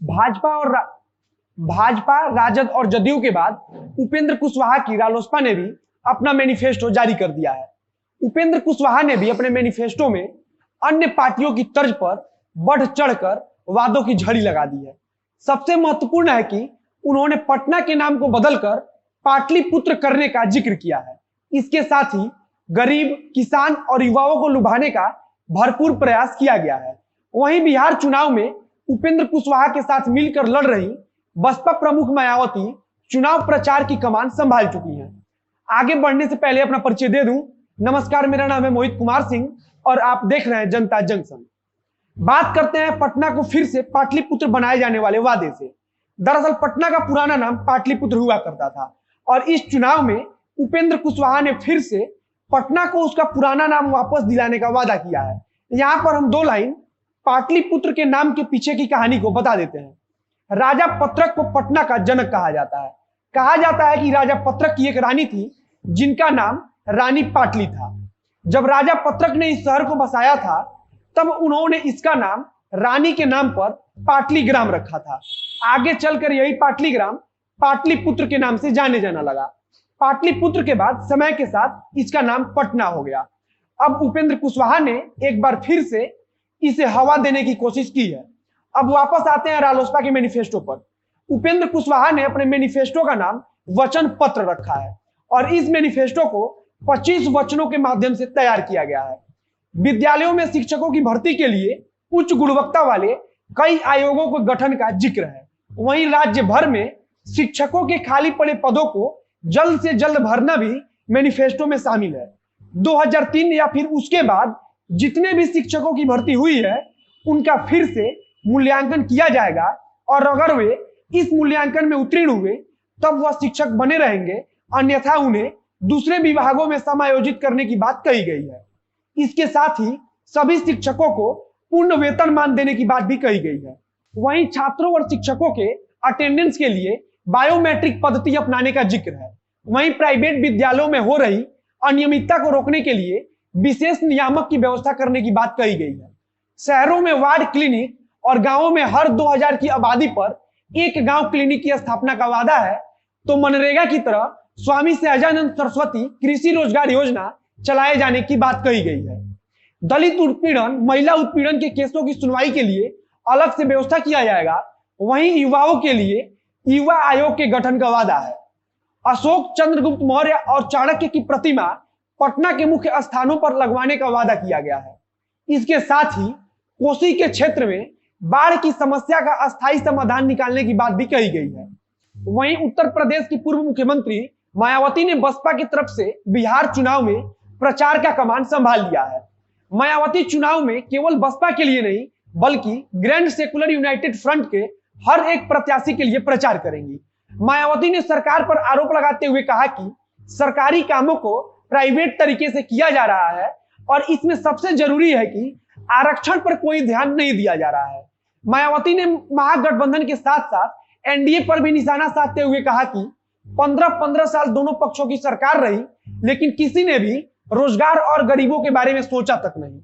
भाजपा, राजद और जदयू के बाद उपेंद्र कुशवाहा की रालोसपा ने भी अपना मैनिफेस्टो जारी कर दिया है। उपेंद्र कुशवाहा ने भी अपने मैनिफेस्टो में अन्य पार्टियों की तर्ज पर बढ़ चढ़कर वादों की झड़ी लगा दी है। सबसे महत्वपूर्ण है कि उन्होंने पटना के नाम को बदलकर पाटलिपुत्र करने का जिक्र किया है। इसके साथ ही गरीब, किसान और युवाओं को लुभाने का भरपूर प्रयास किया गया है। वहीं बिहार चुनाव में उपेंद्र कुशवाहा के साथ मिलकर लड़ रही बसपा प्रमुख मायावती चुनाव प्रचार की कमान संभाल चुकी हैं। आगे बढ़ने से पहले अपना परिचय दे दूं। नमस्कार, मेरा नाम है मोहित कुमार सिंह और आप देख रहे हैं जनता जंक्शन। बात करते हैं पटना को फिर से पाटलिपुत्र बनाए जाने वाले वादे से। दरअसल पटना का पुराना नाम पाटलिपुत्र हुआ करता था और इस चुनाव में उपेंद्र कुशवाहा ने फिर से पटना को उसका पुराना नाम वापस दिलाने का वादा किया है। यहां पर हम दो लाइन पाटलिपुत्र के नाम के पीछे की कहानी को बता देते हैं। राजा पत्रक को पटना का जनक कहा जाता है। कहा जाता है कि राजा पत्रक की एक रानी थी जिनका नाम रानी पाटली था। जब राजा पत्रक ने इस शहर को बसाया था तब उन्होंने इसका नाम रानी के नाम पर पाटली ग्राम रखा था। आगे चलकर यही पाटली ग्राम पाटलिपुत्र के नाम से जाने जाना लगा। पाटलिपुत्र के बाद समय के साथ इसका नाम पटना हो गया। अब उपेंद्र कुशवाहा ने एक बार फिर से इसे हवा देने की कोशिश की है। अब वापस आते हैं रालोसपा के मैनिफेस्टो पर। उपेंद्र कुशवाहा ने अपने मैनिफेस्टो का नाम वचन पत्र रखा है और इस मैनिफेस्टो को 25 वचनों के माध्यम से तैयार किया गया है। विद्यालयों में शिक्षकों की भर्ती के लिए उच्च गुणवत्ता वाले कई आयोगों के गठन का जिक्र है। वहीं राज्य भर में शिक्षकों के खाली पड़े पदों को जल्द से जल्द भरना भी मैनिफेस्टो में शामिल है। 2003 या फिर उसके बाद जितने भी शिक्षकों की भर्ती हुई है उनका फिर से मूल्यांकन किया जाएगा और अगर वे इस मूल्यांकन में उत्तीर्ण हुए तब वह शिक्षक बने रहेंगे, अन्यथा उन्हें दूसरे विभागों में समायोजित करने की बात कही गई है। इसके साथ ही सभी शिक्षकों को पूर्ण वेतनमान देने की बात भी कही गई है। वहीं छात्रों और शिक्षकों के अटेंडेंस के लिए बायोमेट्रिक पद्धति अपनाने का जिक्र है। वहीं प्राइवेट विद्यालयों में हो रही अनियमितता को रोकने के लिए विशेष नियामक की व्यवस्था करने की बात कही गई है। शहरों में वार्ड क्लिनिक और गांवों में हर 2000 की आबादी पर एक गांव क्लिनिक की स्थापना का वादा है। तो मनरेगा की तरह स्वामी सहजानंद सरस्वती कृषि रोजगार योजना चलाए जाने की बात कही गई है। दलित उत्पीड़न, महिला उत्पीड़न के केसों की सुनवाई के लिए अलग से व्यवस्था किया जाएगा। वहीं युवाओं के लिए युवा आयोग के गठन का वादा है। अशोक चंद्रगुप्त मौर्य और चाणक्य की प्रतिमा पटना के मुख्य स्थानों पर लगवाने का वादा किया गया है। इसके साथ ही कोसी के क्षेत्र में बाढ़ की समस्या का अस्थायी समाधान निकालने की बात भी कही गई है। वहीं उत्तर प्रदेश की पूर्व मुख्यमंत्री मायावती ने बसपा की तरफ से बिहार चुनाव में प्रचार का कमान संभाल लिया है। मायावती चुनाव में केवल बसपा के लिए नहीं बल्कि ग्रैंड सेकुलर यूनाइटेड फ्रंट के हर एक प्रत्याशी के लिए प्रचार करेंगी। मायावती ने सरकार पर आरोप लगाते हुए कहा कि सरकारी कामों को प्राइवेट तरीके से किया जा रहा है और इसमें सबसे जरूरी है कि आरक्षण पर कोई ध्यान नहीं दिया जा रहा है। मायावती ने महागठबंधन के साथ साथ एनडीए पर भी निशाना साधते हुए कहा कि 15-15 साल दोनों पक्षों की सरकार रही लेकिन किसी ने भी रोजगार और गरीबों के बारे में सोचा तक नहीं।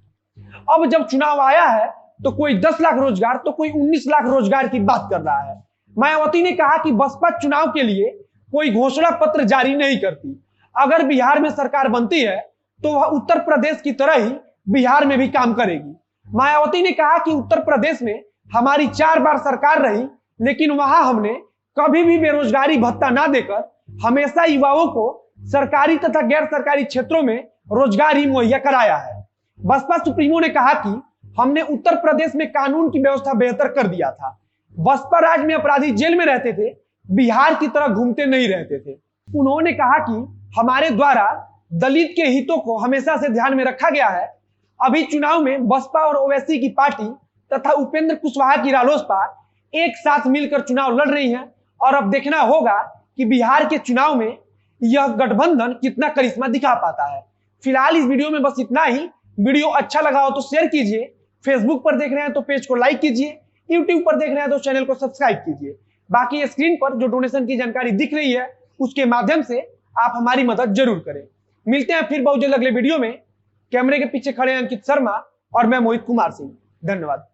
अब जब चुनाव आया है तो कोई 10 लाख रोजगार तो कोई 19 लाख रोजगार की बात कर रहा है। मायावती ने कहा कि बसपा चुनाव के लिए कोई घोषणा पत्र जारी नहीं करती। अगर बिहार में सरकार बनती है तो वह उत्तर प्रदेश की तरह ही बिहार में भी काम करेगी। मायावती ने कहा कि उत्तर प्रदेश में हमारी 4 बार सरकार रही लेकिन वहां हमने कभी भी बेरोजगारी भत्ता ना देकर हमेशा युवाओं को सरकारी तथा गैर सरकारी क्षेत्रों में रोजगार ही मुहैया कराया है। बसपा सुप्रीमो ने कहा कि हमने उत्तर प्रदेश में कानून की व्यवस्था बेहतर कर दिया था। बसपा राज में अपराधी जेल में रहते थे, बिहार की तरह घूमते नहीं रहते थे। उन्होंने कहा कि हमारे द्वारा दलित के हितों को हमेशा से ध्यान में रखा गया है। अभी चुनाव में बसपा और ओवैसी की पार्टी तथा उपेंद्र कुशवाहा की रालोसपा एक साथ मिलकर चुनाव लड़ रही हैं और अब देखना होगा कि बिहार के चुनाव में यह गठबंधन कितना करिश्मा दिखा पाता है। फिलहाल इस वीडियो में बस इतना ही। वीडियो अच्छा लगा हो तो शेयर कीजिए, फेसबुक पर देख रहे हैं तो पेज को लाइक कीजिए, यूट्यूब पर देख रहे हैं तो चैनल को सब्सक्राइब कीजिए। बाकी स्क्रीन पर जो डोनेशन की जानकारी दिख रही है उसके माध्यम से आप हमारी मदद जरूर करें। मिलते हैं फिर बहुत जल्द अगले वीडियो में। कैमरे के पीछे खड़े हैं अंकित शर्मा और मैं मोहित कुमार सिंह। धन्यवाद।